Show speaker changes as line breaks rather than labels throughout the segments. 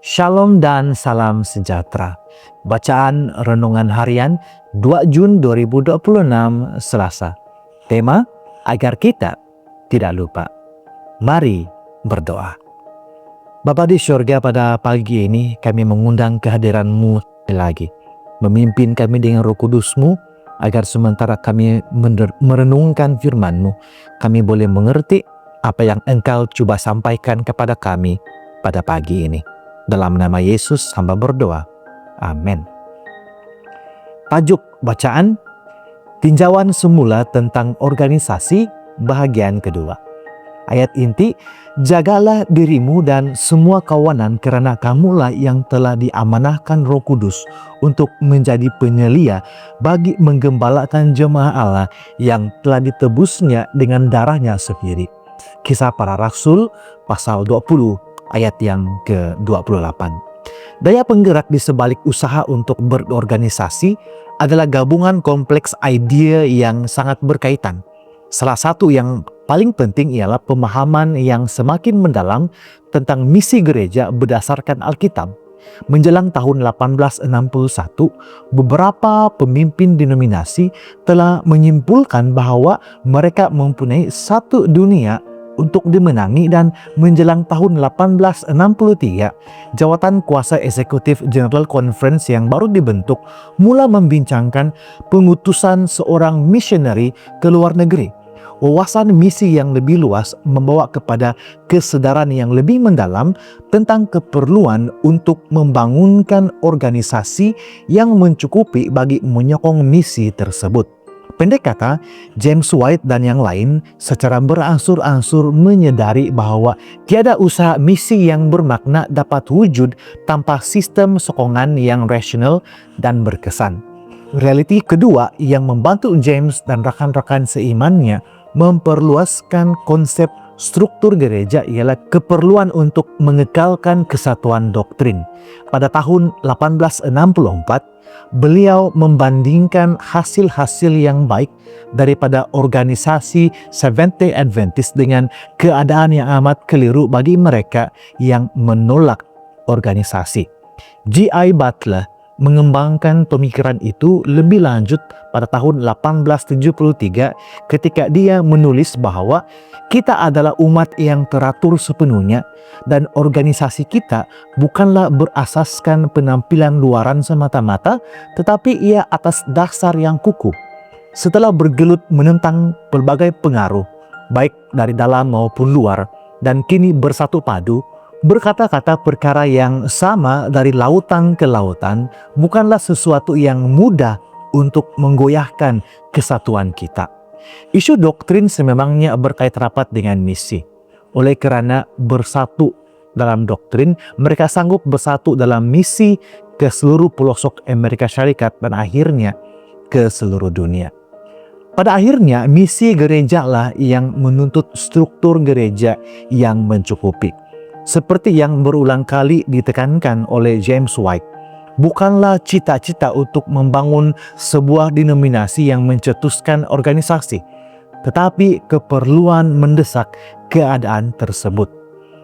Shalom dan salam sejahtera. Bacaan Renungan Harian 2 Jun 2026 Selasa. Tema, agar kita tidak lupa. Mari berdoa. Bapa di surga, pada pagi ini kami mengundang kehadiran-Mu lagi. Memimpin kami dengan Roh Kudus-Mu, agar sementara kami merenungkan firman-Mu, kami boleh mengerti apa yang Engkau coba sampaikan kepada kami pada pagi ini. Dalam nama Yesus hamba berdoa. Amin. Tajuk bacaan, tinjauan semula tentang organisasi, bahagian kedua. Ayat inti, jagalah dirimu dan semua kawanan kerana kamulah yang telah diamanahkan Roh Kudus untuk menjadi penyelia bagi menggembalakan jemaah Allah yang telah ditebusnya dengan darahnya sendiri. Kisah Para Rasul pasal 20 ayat yang ke-28. Daya penggerak di sebalik usaha untuk berorganisasi adalah gabungan kompleks ide yang sangat berkaitan. Salah satu yang paling penting ialah pemahaman yang semakin mendalam tentang misi gereja berdasarkan Alkitab. Menjelang tahun 1861, beberapa pemimpin denominasi telah menyimpulkan bahwa mereka mempunyai satu dunia untuk dimenangi, dan menjelang tahun 1863, jawatan kuasa eksekutif General Conference yang baru dibentuk mula membincangkan pengutusan seorang misioneri ke luar negeri. Wawasan misi yang lebih luas membawa kepada kesedaran yang lebih mendalam tentang keperluan untuk membangunkan organisasi yang mencukupi bagi menyokong misi tersebut. Pendek kata, James White dan yang lain secara berangsur-angsur menyadari bahwa tiada usaha misi yang bermakna dapat wujud tanpa sistem sokongan yang rasional dan berkesan. Realiti kedua yang membantu James dan rakan-rakan seimannya memperluaskan konsep struktur gereja ialah keperluan untuk mengekalkan kesatuan doktrin. Pada tahun 1864, beliau membandingkan hasil-hasil yang baik daripada organisasi Seventh-day Adventist dengan keadaan yang amat keliru bagi mereka yang menolak organisasi. G.I. Butler mengembangkan pemikiran itu lebih lanjut pada tahun 1873 ketika dia menulis bahwa kita adalah umat yang teratur sepenuhnya dan organisasi kita bukanlah berasaskan penampilan luaran semata-mata, tetapi ia atas dasar yang kukuh. Setelah bergelut menentang berbagai pengaruh, baik dari dalam maupun luar, dan kini bersatu padu, berkata-kata perkara yang sama dari lautan ke lautan bukanlah sesuatu yang mudah untuk menggoyahkan kesatuan kita. Isu doktrin sememangnya berkait rapat dengan misi. Oleh kerana bersatu dalam doktrin, mereka sanggup bersatu dalam misi ke seluruh pelosok Amerika Syarikat dan akhirnya ke seluruh dunia. Pada akhirnya, misi gereja lah yang menuntut struktur gereja yang mencukupi. Seperti yang berulang kali ditekankan oleh James White, bukanlah cita-cita untuk membangun sebuah denominasi yang mencetuskan organisasi, tetapi keperluan mendesak keadaan tersebut.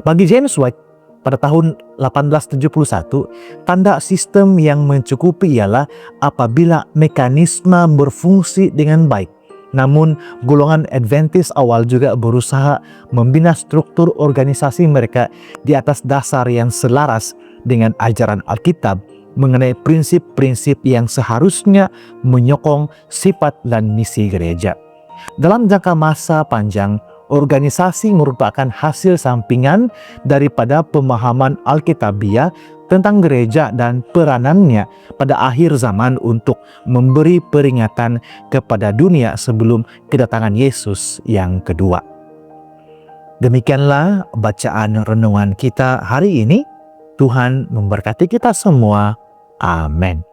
Bagi James White, pada tahun 1871, tanda sistem yang mencukupi ialah apabila mekanisme berfungsi dengan baik. Namun, golongan Adventist awal juga berusaha membina struktur organisasi mereka di atas dasar yang selaras dengan ajaran Alkitab mengenai prinsip-prinsip yang seharusnya menyokong sifat dan misi gereja. Dalam jangka masa panjang, organisasi merupakan hasil sampingan daripada pemahaman Alkitabiah tentang gereja dan peranannya pada akhir zaman untuk memberi peringatan kepada dunia sebelum kedatangan Yesus yang kedua. Demikianlah bacaan renungan kita hari ini. Tuhan memberkati kita semua. Amin.